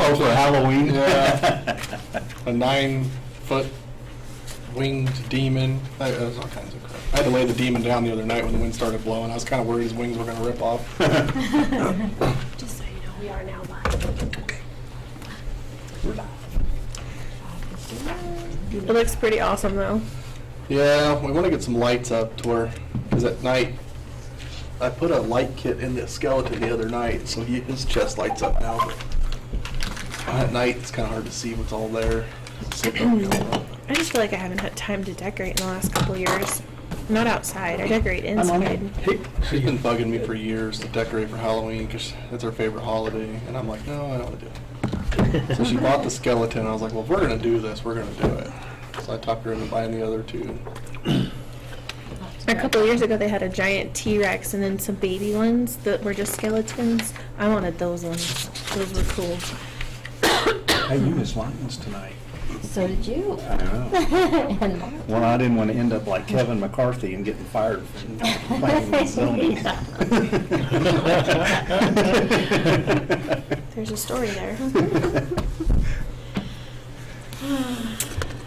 Oh, for Halloween? Yeah. A 9-foot winged demon. That was all kinds of crap. I had to lay the demon down the other night when the wind started blowing. I was kind of worried his wings were going to rip off. Just so you know, we are now live. Okay. It looks pretty awesome though. Yeah, we want to get some lights up to where, because at night, I put a light kit in the skeleton the other night, so his chest lights up now. But at night, it's kind of hard to see what's all there. I just feel like I haven't had time to decorate in the last couple of years. Not outside, I decorate inside. She's been bugging me for years to decorate for Halloween because it's her favorite holiday, and I'm like, no, I don't want to do it. So she bought the skeleton. I was like, well, if we're going to do this, we're going to do it. So I talked her into buying the other two. A couple of years ago, they had a giant T-Rex and then some baby ones that were just skeletons. I wanted those ones. Those were cool. Hey, you missed Lions tonight. So did you. I know. And Mark. Well, I didn't want to end up like Kevin McCarthy and getting fired from playing with zoning. There's a story there.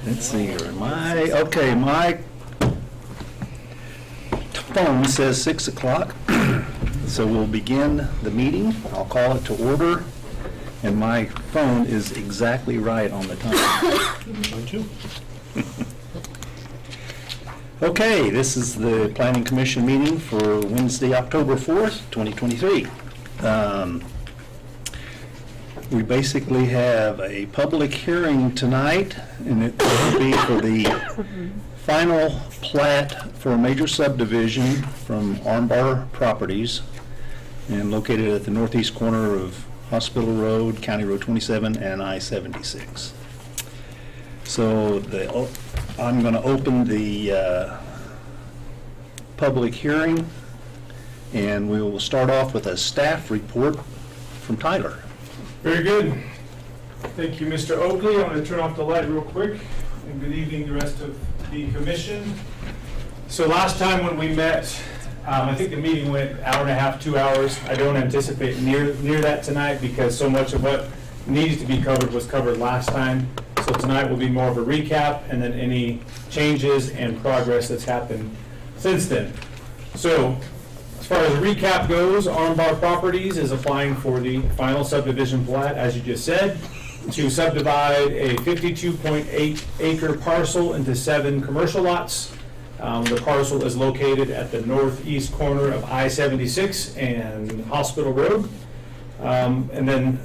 Let's see here. My phone says 6 o'clock, so we'll begin the meeting. I'll call it to order, and my phone is exactly right on the time. Don't you? Okay, this is the Planning Commission meeting for Wednesday, October 4th, 2023. We basically have a public hearing tonight, and it will be for the final plat for a major subdivision from Armbar Properties, and located at the northeast corner of Hospital Road, County Road 27, and I-76. So I'm going to open the public hearing, and we will start off with a staff report from Tyler. Very good. Thank you, Mr. Oakley. I'm going to turn off the light real quick. And good evening, the rest of the commission. So last time when we met, I think the meeting went an hour and a half, 2 hours. I don't anticipate near that tonight because so much of what needs to be covered was covered last time. So tonight will be more of a recap and then any changes and progress that's happened since then. So as far as the recap goes, Armbar Properties is applying for the final subdivision plat, as you just said, to subdivide a 52.8 acre parcel into 7 commercial lots. The parcel is located at the northeast corner of I-76 and Hospital Road. And then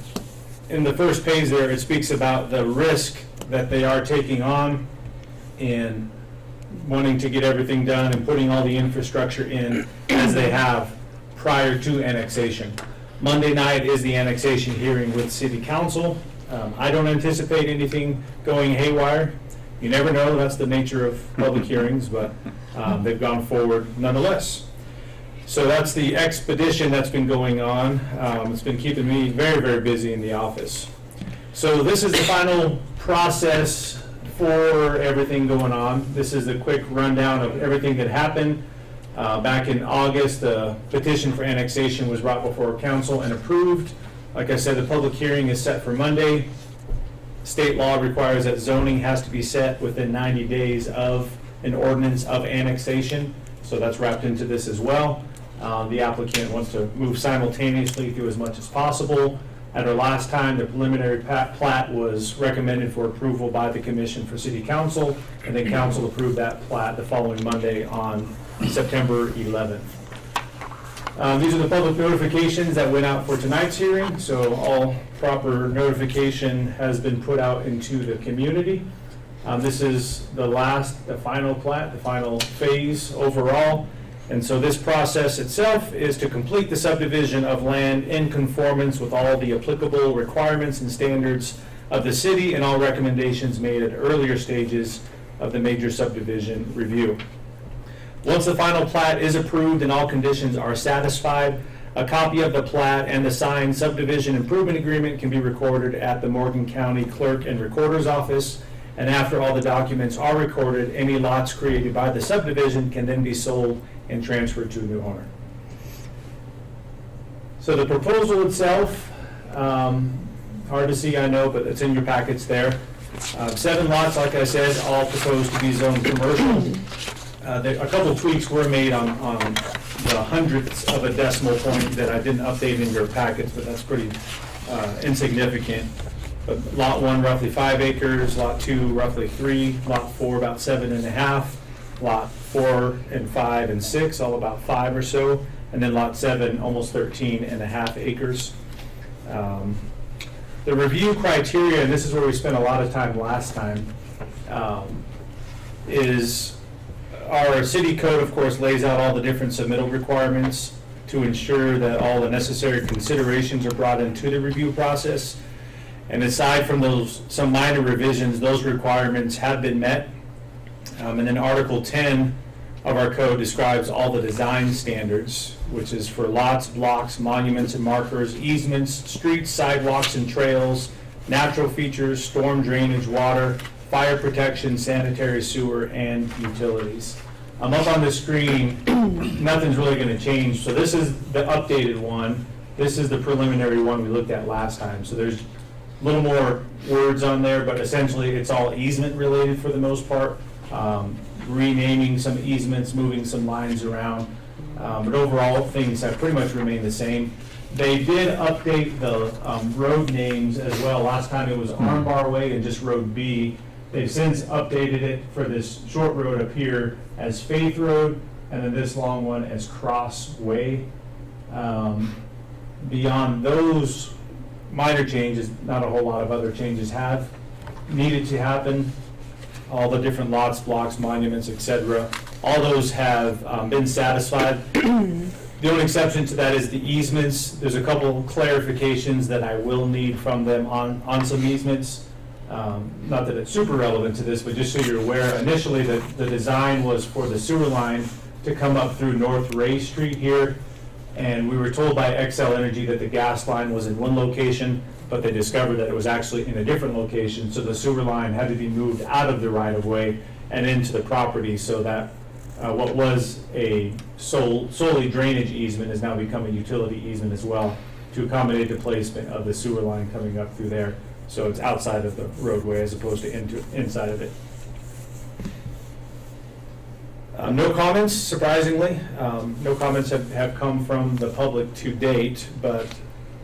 in the first page there, it speaks about the risk that they are taking on in wanting to get everything done and putting all the infrastructure in as they have prior to annexation. Monday night is the annexation hearing with City Council. I don't anticipate anything going haywire. You never know, that's the nature of public hearings, but they've gone forward nonetheless. So that's the expedition that's been going on. It's been keeping me very, very busy in the office. So this is the final process for everything going on. This is a quick rundown of everything that happened. Back in August, the petition for annexation was brought before council and approved. Like I said, the public hearing is set for Monday. State law requires that zoning has to be set within 90 days of an ordinance of annexation. So that's wrapped into this as well. The applicant wants to move simultaneously through as much as possible. At our last time, the preliminary plat was recommended for approval by the Commission for City Council, and then Council approved that plat the following Monday on September 11th. These are the public notifications that went out for tonight's hearing, so all proper notification has been put out into the community. This is the final plat, the final phase overall. And so this process itself is to complete the subdivision of land in conformance with all the applicable requirements and standards of the city and all recommendations made at earlier stages of the major subdivision review. Once the final plat is approved and all conditions are satisfied, a copy of the plat and the signed subdivision improvement agreement can be recorded at the Morgan County Clerk and Recorder's Office. And after all the documents are recorded, any lots created by the subdivision can then be sold and transferred to a new owner. So the proposal itself, our hard to see, I know, but it's in your packets there. 7 lots, like I said, all proposed to be zoned commercial. A couple tweaks were made on the hundredths of a decimal point that I didn't update in your packets, but that's pretty insignificant. But lot 1 roughly 5 acres, lot 2 roughly 3, lot 4 about 7.5, lot 4 and 5 and 6 all about 5 or so, and then lot 7 almost 13.5 acres. The review criteria, and this is where we spent a lot of time last time, is our city code, of course, lays out all the different submittal requirements to ensure that all the necessary considerations are brought into the review process. And aside from those, some minor revisions, those requirements have been met. And then Article 10 of our code describes all the design standards, which is for lots, blocks, monuments and markers, easements, streets, sidewalks and trails, natural features, storm drainage, water, fire protection, sanitary sewer, and utilities. Up on the screen, nothing's really going to change. So this is the updated one. This is the preliminary one we looked at last time. So there's a little more words on there, but essentially it's all easement related for the most part. Renaming some easements, moving some lines around. But overall, things have pretty much remained the same. They did update the road names as well. Last time it was Armbar Way and just Road B. They've since updated it for this short road up here as Faith Road, and then this long one as Cross Way. Beyond those minor changes, not a whole lot of other changes have needed to happen. All the different lots, blocks, monuments, etc., all those have been satisfied. The only exception to that is the easements. There's a couple of clarifications that I will need from them on some easements. Not that it's super relevant to this, but just so you're aware, initially the design was for the sewer line to come up through North Ray Street here, and we were told by Xcel Energy that the gas line was in one location, but they discovered that it was actually in a different location, so the sewer line had to be moved out of the right-of-way and into the property, so that what was a solely drainage easement has now become a utility easement as well, to accommodate the placement of the sewer line coming up through there. So it's outside of the roadway as opposed to inside of it. No comments, surprisingly. No comments have come from the public to date, but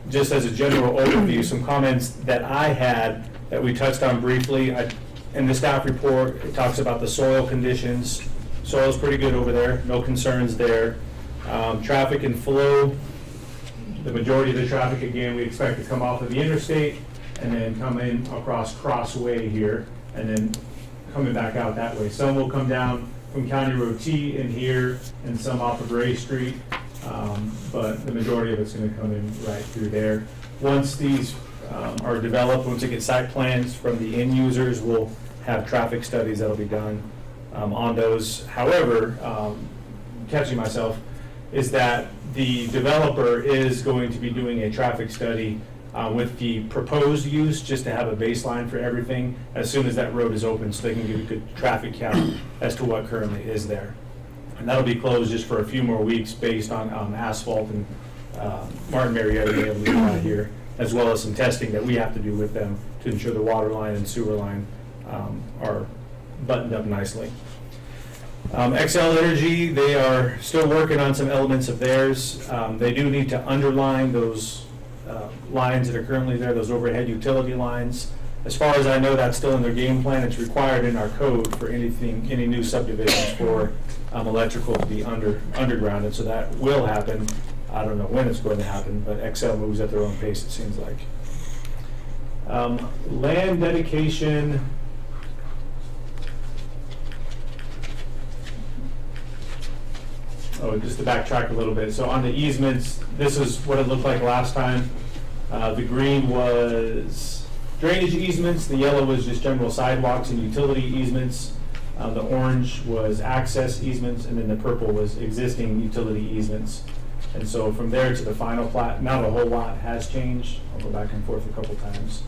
just as a general overview, some comments that I had that we touched on briefly. In the staff report, it talks about the soil conditions. Soil's pretty good over there, no concerns there. Traffic and flow, the majority of the traffic, again, we expect to come off of the interstate and then come in across Crossway here, and then coming back out that way. Some will come down from County Road T in here, and some off of Ray Street, but the majority of it's going to come in right through there. Once these are developed, once we get site plans from the end users, we'll have traffic studies that'll be done on those. However, catching myself, is that the developer is going to be doing a traffic study with the proposed use, just to have a baseline for everything as soon as that road is open, so they can give a good traffic count as to what currently is there. And that'll be closed just for a few more weeks based on asphalt and Martin Marietta being able to get out of here, as well as some testing that we have to do with them to ensure the water line and sewer line are buttoned up nicely. Xcel Energy, they are still working on some elements of theirs. They do need to underline those lines that are currently there, those overhead utility lines. As far as I know, that's still in their game plan. It's required in our code for any new subdivisions for electrical to be underground, and so that will happen. I don't know when it's going to happen, but Xcel moves at their own pace, it seems like. Land dedication. Oh, just to backtrack a little bit. So on the easements, this is what it looked like last time. The green was drainage easements, the yellow was just general sidewalks and utility easements, the orange was access easements, and then the purple was existing utility easements. And so from there to the final plat, not a whole lot has changed. I'll go back and forth a couple times.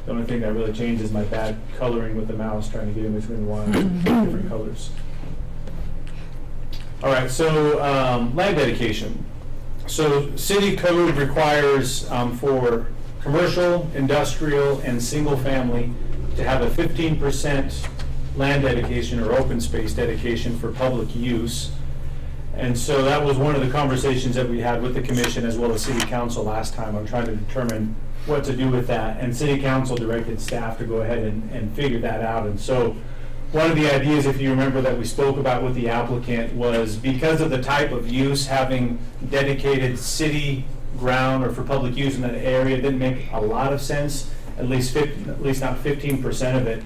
The only thing that really changed is my bad coloring with the mouse, trying to get in between the lines, different colors. All right, so land dedication. So city code requires for commercial, industrial, and single family to have a 15% land dedication or open space dedication for public use. And so that was one of the conversations that we had with the commission as well as city council last time on trying to determine what to do with that. And city council directed staff to go ahead and figure that out. And so one of the ideas, if you remember, that we spoke about with the applicant was because of the type of use, having dedicated city ground or for public use in that area didn't make a lot of sense, at least not 15% of it.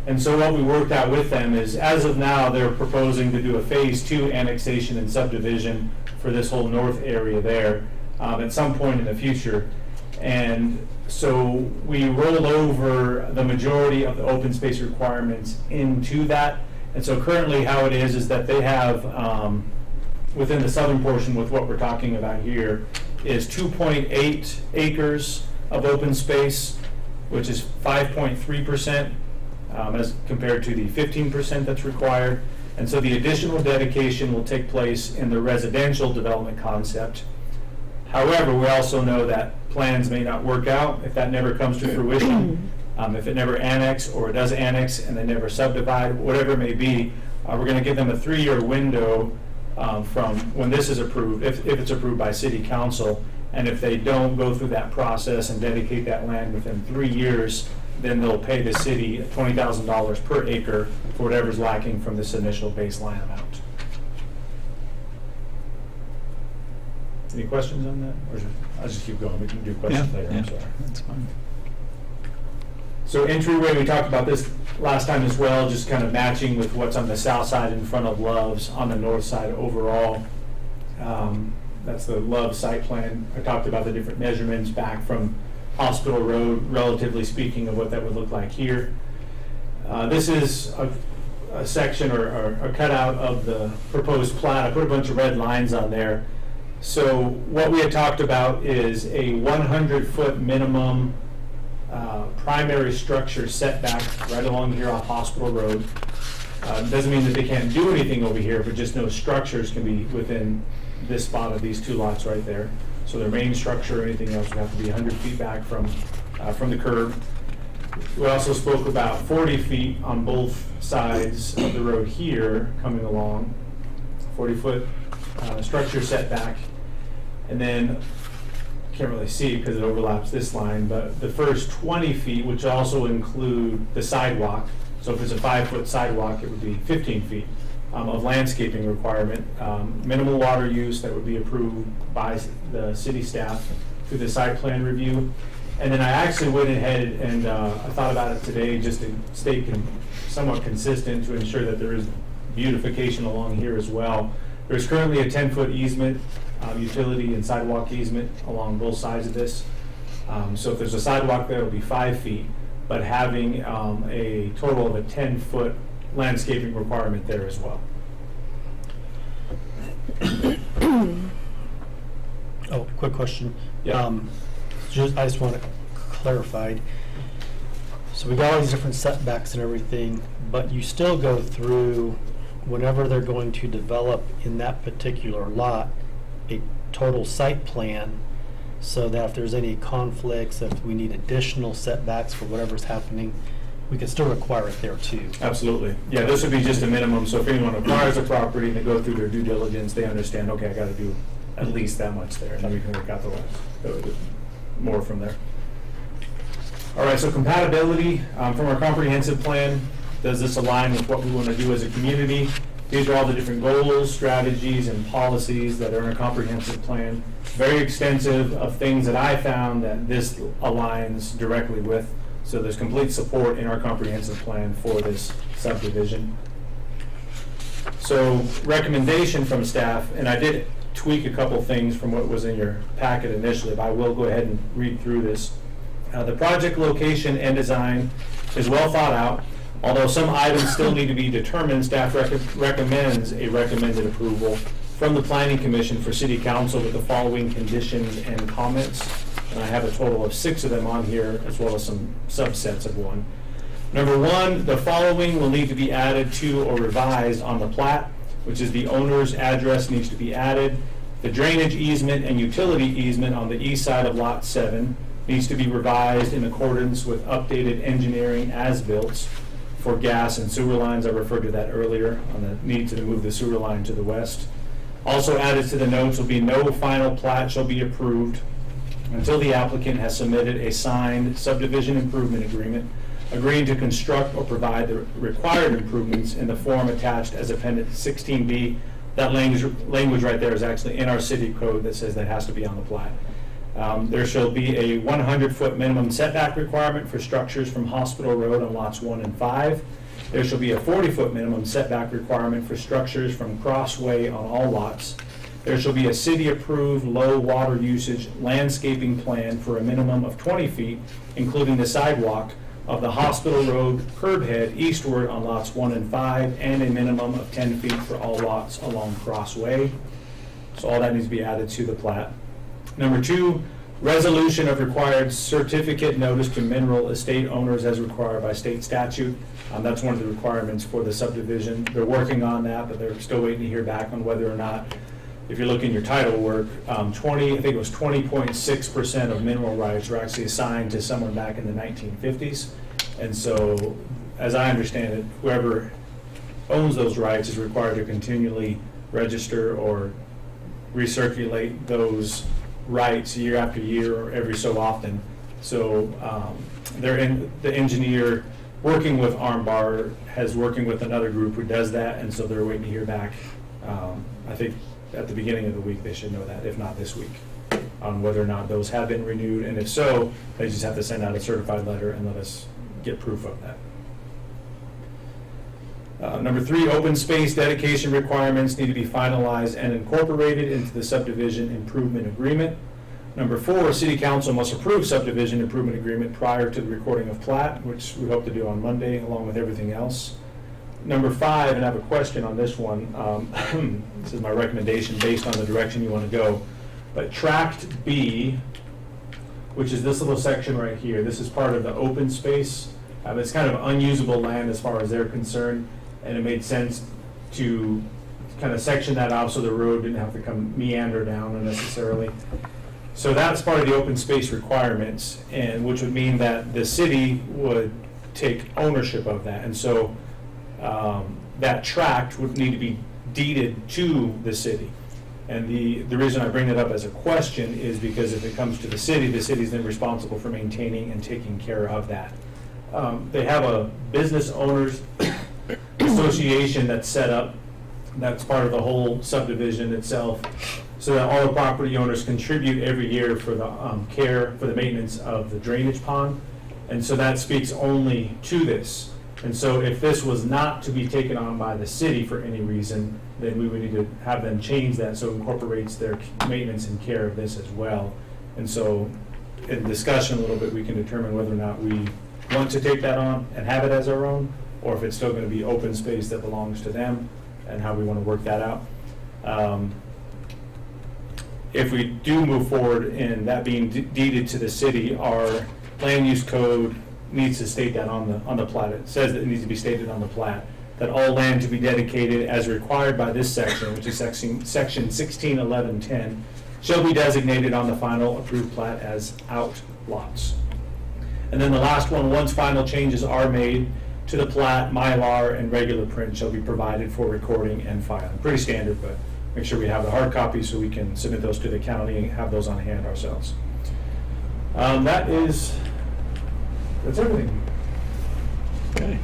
And so what we worked out with them is, as of now, they're proposing to do a phase 2 annexation and subdivision for this whole north area there at some point in the future. And so we rolled over the majority of the open space requirements into that. And so currently how it is that they have, within the southern portion with what we're talking about here, is 2.8 acres of open space, which is 5.3%. As compared to the 15% that's required. And so the additional dedication will take place in the residential development concept. However, we also know that plans may not work out if that never comes to fruition, if it never annexes or it does annex and they never subdivide, whatever it may be. We're going to give them a 3-year window from when this is approved, if it's approved by city council. And if they don't go through that process and dedicate that land within 3 years, then they'll pay the city $20,000 per acre for whatever's lacking from this initial baseline amount. Any questions on that? Or I'll just keep going. We can do questions later. I'm sorry. That's fine. So entryway, we talked about this last time as well, just kind of matching with what's on the south side in front of Love's on the north side overall. That's the Love site plan. I talked about the different measurements back from Hospital Road, relatively speaking, of what that would look like here. This is a section or a cutout of the proposed plat. I put a bunch of red lines on there. So what we had talked about is a 100-foot minimum primary structure setback right along here off Hospital Road. Doesn't mean that they can't do anything over here, but just no structures can be within this spot of these 2 lots right there. So their main structure or anything else would have to be 100 feet back from the curb. We also spoke about 40 feet on both sides of the road here coming along, 40-foot structure setback. And then, can't really see it because it overlaps this line, but the first 20 feet, which also include the sidewalk. So if it's a 5-foot sidewalk, it would be 15 feet. Of landscaping requirement, minimal water use that would be approved by the city staff through the site plan review. And then I actually went ahead and I thought about it today just to stay somewhat consistent to ensure that there is beautification along here as well. There's currently a 10-foot easement, utility and sidewalk easement along both sides of this. So if there's a sidewalk there, it'll be 5 feet, but having a total of a 10-foot landscaping requirement there as well. Oh, quick question. Yeah. I just want it clarified. So we got all these different setbacks and everything, but you still go through, whenever they're going to develop in that particular lot, a total site plan, so that if there's any conflicts, if we need additional setbacks for whatever's happening, we can still require it there too. Absolutely. Yeah, this would be just a minimum. So if anyone acquires a property and they go through their due diligence, they understand, okay, I got to do at least that much there, and then we can work out the rest, more from there. All right, so compatibility from our comprehensive plan. Does this align with what we want to do as a community? These are all the different goals, strategies, and policies that are in a comprehensive plan. Very extensive of things that I found that this aligns directly with. So there's complete support in our comprehensive plan for this subdivision. So recommendation from staff, and I did tweak a couple things from what was in your packet initially, but I will go ahead and read through this. The project location and design is well thought out. Although some items still need to be determined, staff recommends a recommended approval from the Planning Commission for City Council with the following conditions and comments. And I have a total of 6 of them on here, as well as some subsets of one. Number 1, the following will need to be added to or revised on the plat, which is the owner's address needs to be added. The drainage easement and utility easement on the east side of Lot 7 needs to be revised in accordance with updated engineering as-built for gas and sewer lines. I referred to that earlier on the need to move the sewer line to the west. Also added to the notes will be no final plat shall be approved until the applicant has submitted a signed subdivision improvement agreement agreeing to construct or provide the required improvements in the form attached as Appendix 16B. That language right there is actually in our city code that says that has to be on the plat. There shall be a 100-foot minimum setback requirement for structures from Hospital Road on lots 1 and 5. There shall be a 40-foot minimum setback requirement for structures from Crossway on all lots. There shall be a city-approved low water usage landscaping plan for a minimum of 20 feet, including the sidewalk of the Hospital Road curb head eastward on lots 1 and 5, and a minimum of 10 feet for all lots along Crossway. So all that needs to be added to the plat. Number 2, resolution of required certificate notice to mineral estate owners as required by state statute. That's one of the requirements for the subdivision. They're working on that, but they're still waiting to hear back on whether or not, if you look in your title work, I think it was 20.6% of mineral rights were actually assigned to someone back in the 1950s. And so, as I understand it, whoever owns those rights is required to continually register or recirculate those rights year after year or every so often. So the engineer working with Armbar has working with another group who does that, and so they're waiting to hear back. I think at the beginning of the week they should know that, if not this week, on whether or not those have been renewed, and if so, they just have to send out a certified letter and let us get proof of that. Number 3, open space dedication requirements need to be finalized and incorporated into the subdivision improvement agreement. Number 4, City Council must approve subdivision improvement agreement prior to the recording of plat, which we hope to do on Monday, along with everything else. Number 5, and I have a question on this one. This is my recommendation based on the direction you want to go. But Tract B, which is this little section right here, this is part of the open space. It's kind of unusable land as far as they're concerned, and it made sense to kind of section that off so the road didn't have to come meander down unnecessarily. So that's part of the open space requirements, and which would mean that the city would take ownership of that. And so that tract would need to be deeded to the city. And the reason I bring it up as a question is because if it comes to the city is then responsible for maintaining and taking care of that. They have a business owners association that's set up, that's part of the whole subdivision itself, so that all the property owners contribute every year for the care, for the maintenance of the drainage pond. And so that speaks only to this. And so if this was not to be taken on by the city for any reason, then we would need to have them change that so it incorporates their maintenance and care of this as well. And so in discussion a little bit, we can determine whether or not we want to take that on and have it as our own, or if it's still going to be open space that belongs to them, and how we want to work that out. If we do move forward in that being deeded to the city, our land use code needs to state that on the plat. It says that it needs to be stated on the plat that all land to be dedicated as required by this section, which is section 161110, shall be designated on the final approved plat as outlots. And then the last one, once final changes are made to the plat, Mylar and regular print shall be provided for recording and filing. Pretty standard, but make sure we have the hard copy so we can submit those to the county and have those on hand ourselves. That's everything. Okay,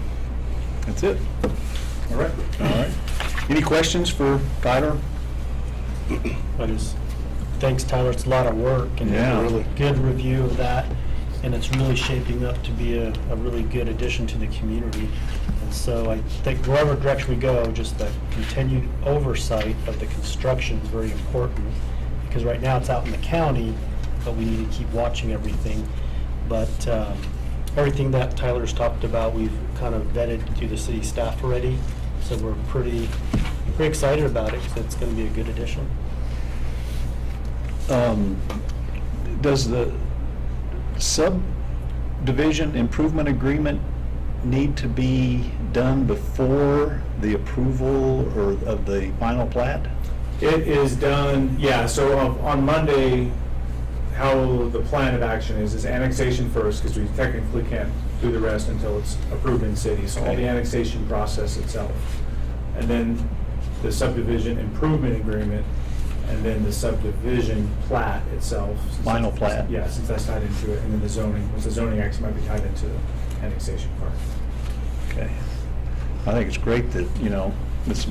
that's it. All right. All right. Any questions for Tyler? Thanks, Tyler. It's a lot of work and Yeah. a really good review of that. And it's really shaping up to be a really good addition to the community. And so I think wherever direction we go, just the continued oversight of the construction is very important, because right now it's out in the county, but we need to keep watching everything. But everything that Tyler's talked about, we've kind of vetted through the city staff already. So we're pretty excited about it, because it's going to be a good addition. Does the subdivision improvement agreement need to be done before the approval or of the final plat? It is done, yeah, so on Monday, how the plan of action is annexation first, because we technically can't do the rest until it's approved in city. So all the annexation process itself, and then the subdivision improvement agreement, and then the subdivision plat itself. Final plat. Yeah, since that's tied into it, and then the zoning, because the zoning actually might be tied into the annexation part. Okay. I think it's great that, this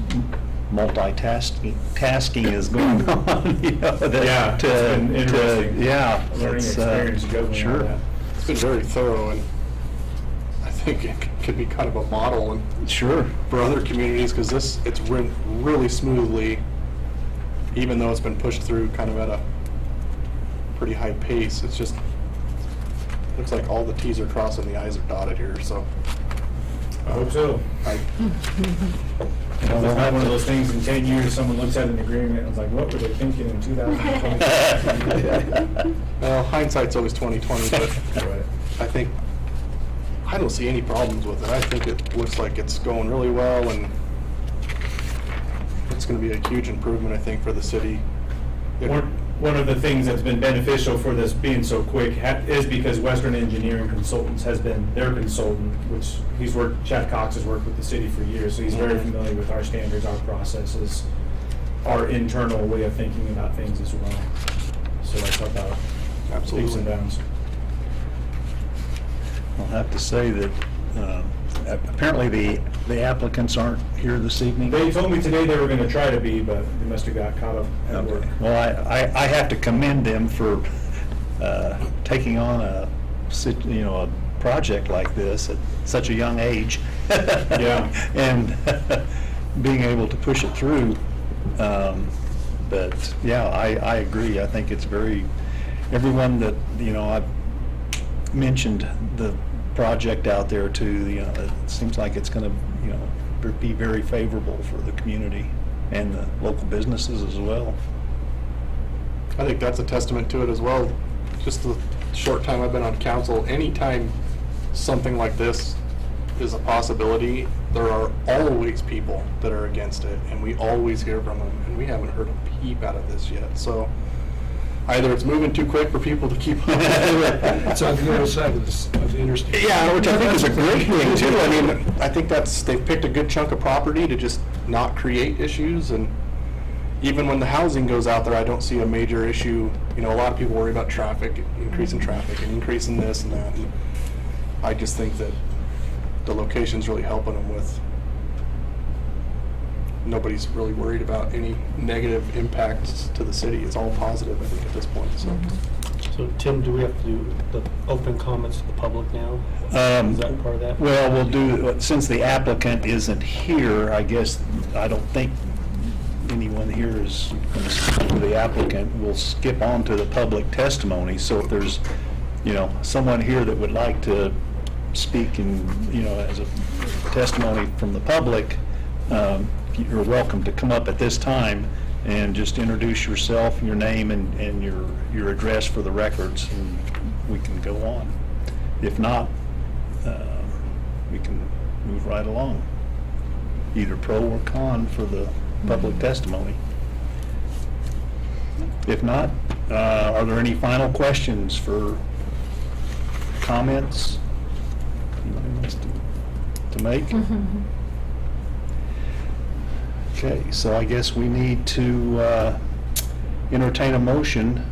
tasking is going on, that. Yeah, it's been interesting. Yeah. Learning it's, experience juggling all Sure. that. It's been very thorough, and I think it could be kind of a model and Sure. for other communities, because it's run really smoothly, even though it's been pushed through kind of at a pretty high pace. It's just, looks like all the Ts are crossed and the Is are dotted here, so. I hope so. It's not one of those things in 10 years, someone looks at an agreement and is like, what were they thinking in 2020? Well, hindsight's always 20/20, but Right. I think, I don't see any problems with it. I think it looks like it's going really well, and it's gonna be a huge improvement, I think, for the city. One of the things that's been beneficial for this being so quick is because Western Engineering Consultants has been their consultant, which Chad Cox has worked with the city for years, so he's very familiar with our standards, our processes, our internal way of thinking about things as well. So that's about leaps Absolutely. and bounds. I'll have to say that apparently the applicants aren't here this evening. They told me today they were going to try to be, but they must have got caught up at work. Okay. Well, I have to commend them for taking on a project like this at such a young age. Yeah. And being able to push it through. But yeah, I agree. I think it's everyone that, I've mentioned the project out there too, it seems like it's going to, be very favorable for the community and the local businesses as well. I think that's a testament to it as well. Just the short time I've been on council, anytime something like this is a possibility, there are always people that are against it, and we always hear from them, and we haven't heard a peep out of this yet. So either it's moving too quick for people to keep up. It's on the other side of the interstate. Yeah, which I think is a great thing too. I mean, I think they've picked a good chunk of property to just not create issues, and even when the housing goes out there, I don't see a major issue. A lot of people worry about traffic, increasing traffic and increasing this and that. And I just think that the location's really helping them with, nobody's really worried about any negative impacts to the city. It's all positive, I think, at this point, so. So Tim, do we have to do the open comments to the public now? Is that part of that? Well, we'll do, since the applicant isn't here, I guess, I don't think anyone here is going to speak to the applicant. We'll skip on to the public testimony. So if there's, someone here that would like to speak and, as a testimony from the public, you're welcome to come up at this time and just introduce yourself, your name, and your address for the records, and we can go on. If not, we can move right along, either pro or con for the public testimony. If not, are there any final questions for comments anybody wants to make? Okay, so I guess we need to entertain a motion.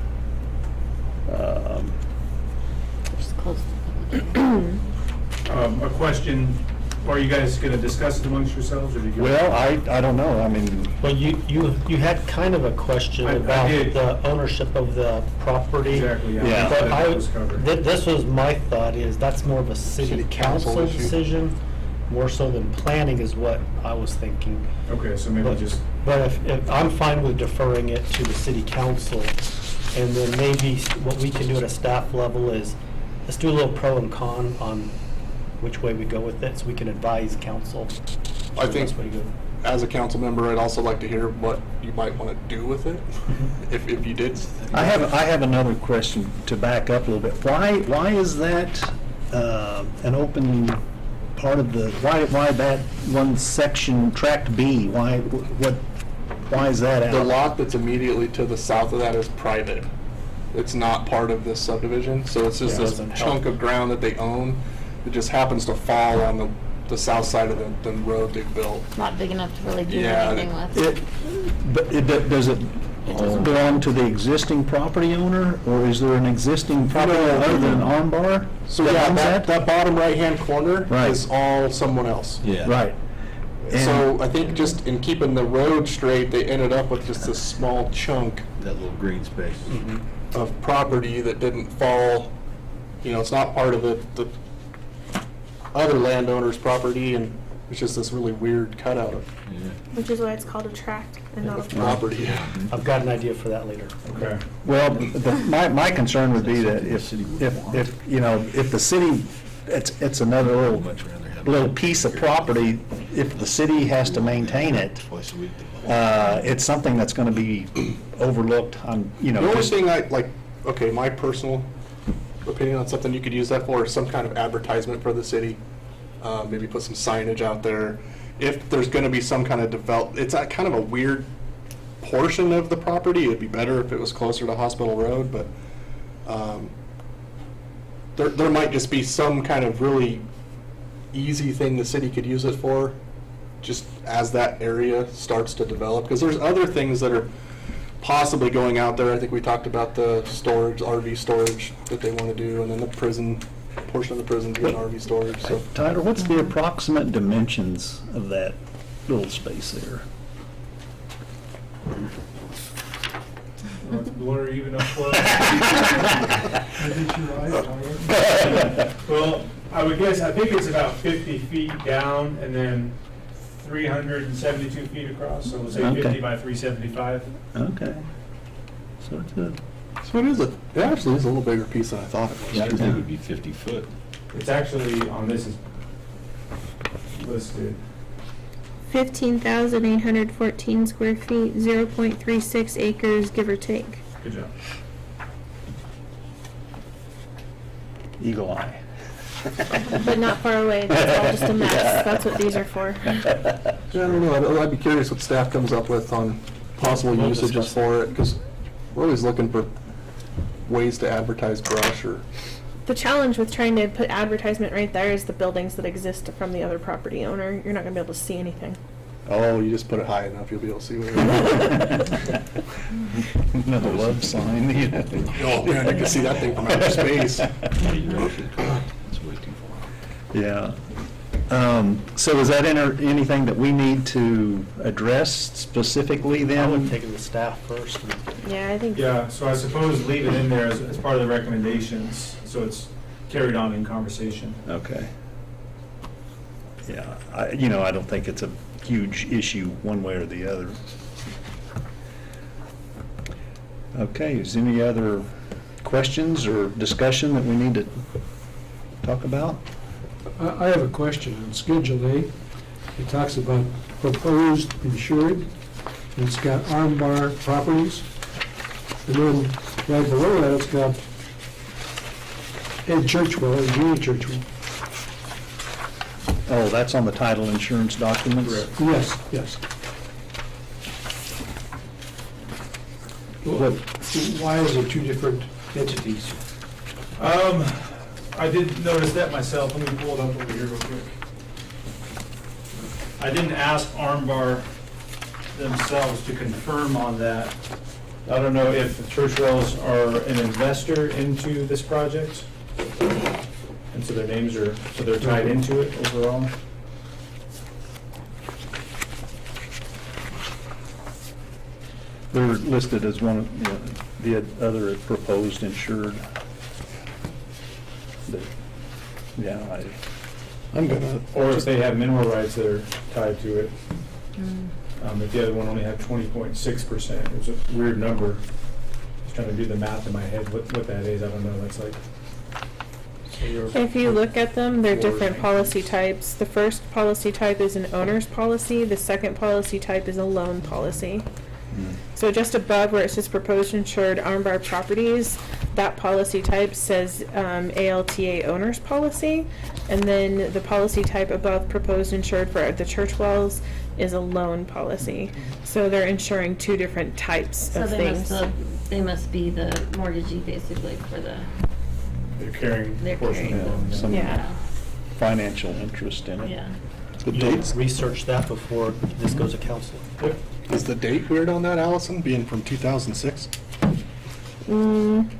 Just close the public hearing. A question, are you guys going to discuss it amongst yourselves, or do you? Well, I don't know, I mean, Well, you had kind of a question I about did. the ownership of the property. Exactly, yeah. Yeah. But That was covered. this was my thought, is that's more of a city City council council issue. decision, more so than planning is what I was thinking. Okay, so maybe But just, if I'm fine with deferring it to the city council, and then maybe what we can do at a staff level is, let's do a little pro and con on which way we go with it, so we can advise council. I the think, best way to go. as a council member, I'd also like to hear what you might want to do with it, if you did. I have another question to back up a little bit. Why is that an open part of the, why that one section, tract B, what Why is that out? The lot that's immediately to the south of that is private. It's not part of this subdivision, so it's just Yeah, it this doesn't help. chunk of ground that they own. It just happens to fall on the south side of the road they've built. Not big enough to really do Yeah, anything with. But does it belong to the existing property owner, or is there an existing property No. other than Armbar? So yeah, owns that bottom right-hand corner Right. is all someone else. Yeah. Right. So I think just in keeping the road straight, they ended up with just this small chunk That little green space. of property that didn't fall, it's not part of the other landowner's property, and it's just this really weird cutout of Which is why it's called a tract and not a plot. property. I've got an idea for that later. Okay. Well, my concern would be that if the city, it's another little piece of property, if the city has to maintain it, Twice a week. it's something that's going to be overlooked on, The only just- thing my personal opinion on something you could use that for is some kind of advertisement for the city. Maybe put some signage out there. If there's going to be some kind of it's a kind of a weird portion of the property. It'd be better if it was closer to Hospital Road, but there might just be some kind of really easy thing the city could use it for, just as that area starts to develop. Because there's other things that are possibly going out there. I think we talked about the storage, RV storage that they want to do, and then the prison, portion of the prison being RV storage, so. Tyler, what's the approximate dimensions of that little space there? Let's blur even up for us. Well, I would guess, I think it's about 50 feet down and then 372 feet across, so we'll say Okay. 50 by 375. Okay. So it's a, So it actually is a little bigger piece than I thought it was. Yeah, I think it would be 50 foot. It's actually, on this is listed, 15,814 square feet, 0.36 acres, give or take. good job. eagle eye. But not far away, that's all just a mess. That's what these are for. Yeah, I don't know, I'd be curious what staff comes up with on possible We'll usages discuss for it, because we're always looking for ways to advertise brush or. The challenge with trying to put advertisement right there is the buildings that exist from the other property owner. You're not gonna be able to see anything. Oh, you just put it high enough, you'll be able to see what it Another love sign, you know. is. Oh, man, you can see that thing from outer space. It's way too far. Yeah. So is that anything that we need to address specifically I then? would take it to staff first. Yeah, I think. Yeah, so I suppose leave it in there as part of the recommendations, so it's carried on in conversation. Okay. Yeah, I don't think it's a huge issue one way or the other. Okay, is any other questions or discussion that we need to talk about? I have a question on Schedule A. It talks about proposed insured, and it's got Armbar Properties. And then right below that, it's got Ed Churchwell, and Julie Churchwell. Oh, that's on the title insurance documents? Yes, yes. What- Why is there two different entities? I did notice that myself. Let me pull it up over here real quick. I didn't ask Armbar themselves to confirm on that. I don't know if the Churchwells are an investor into this project, and so their names are, so they're tied into it overall. They're listed as one of the other proposed insured. But, yeah, I'm gonna. Or if they have mineral rights that are tied to it. If the other one only had 20.6%, it was a weird number. I was trying to do the math in my head, what that is, I don't know, that's like. If you look at them, they're different policy types. The first policy type is an owner's policy. The second policy type is a loan policy. So just above where it says proposed insured Armbar Properties, that policy type says ALTA owner's policy, and then the policy type above proposed insured for the church wells is a loan policy. So they're insuring two different types So of things. they must be the mortgagee basically for the, They're carrying They're portion of carrying. the loan. Some Yeah. financial interest in it. yeah. The You'll dates, research that before this goes to council. is the date weird on that, Allison, being from 2006? Mm,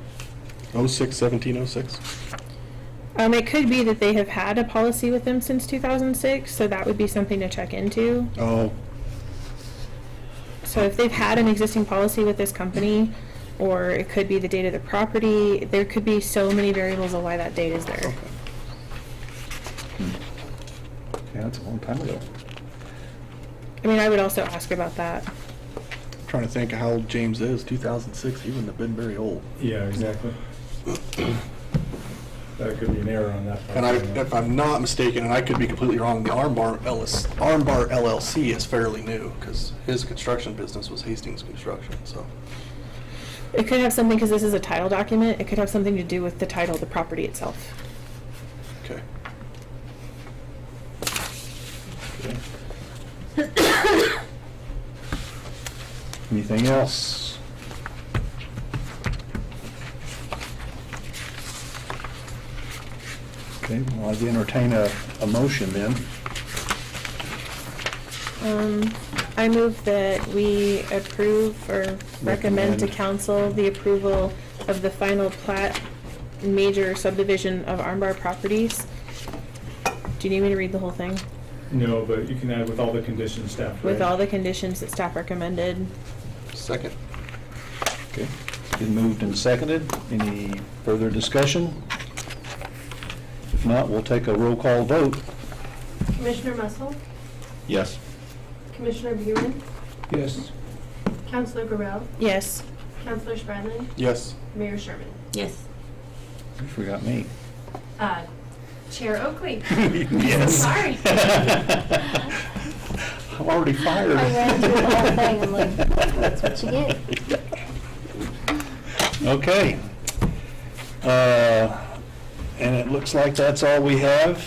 06, 1706? it could be that they have had a policy with them since 2006, so that would be something to check into. Oh, So if they've had an existing policy with this company, or it could be the date of the property, there could be so many variables of why that date is there. okay. Yeah, that's a long time ago. I mean, I would also ask about that. Trying to think of how old James is. 2006, he wouldn't have been very old. Yeah, exactly. That could be an error on that part. And if I'm not mistaken, and I could be completely wrong, the Armbar LLC is fairly new, because his construction business was Hastings Construction, so. It could have something, because this is a title document, it could have something to do with the title of the property itself. Okay. Anything else? Okay, well, I'd entertain a motion then. I move that we approve or recommend to Recommend. council the approval of the final plat major subdivision of Armbar Properties. Do you need me to read the whole thing? No, but you can add with all the conditions staff. With read. all the conditions that staff recommended. Second. Okay, been moved and seconded. Any further discussion? If not, we'll take a roll call vote. Commissioner Mussel, Yes. Commissioner Buren, Yes. Councilor Gorell, Yes. Councilor Spradlin, Yes. Mayor Sherman. Yes. You forgot me. Chair Oakley. Yes. Sorry. I'm already fired. I ran through the whole thing, I'm like, that's what you get. Okay. And it looks like that's all we have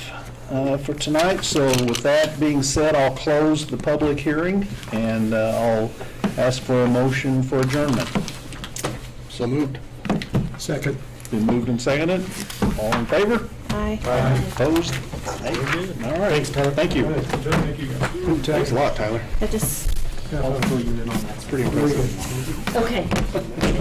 for tonight. So with that being said, I'll close the public hearing and I'll ask for a motion for adjournment. So moved. Second. Been moved and seconded. All in favor? Aye. Opposed? All right. Thanks, Tyler. Thank you. Thank you, guys. Thanks a lot, Tyler. That just It's pretty impressive. Okay.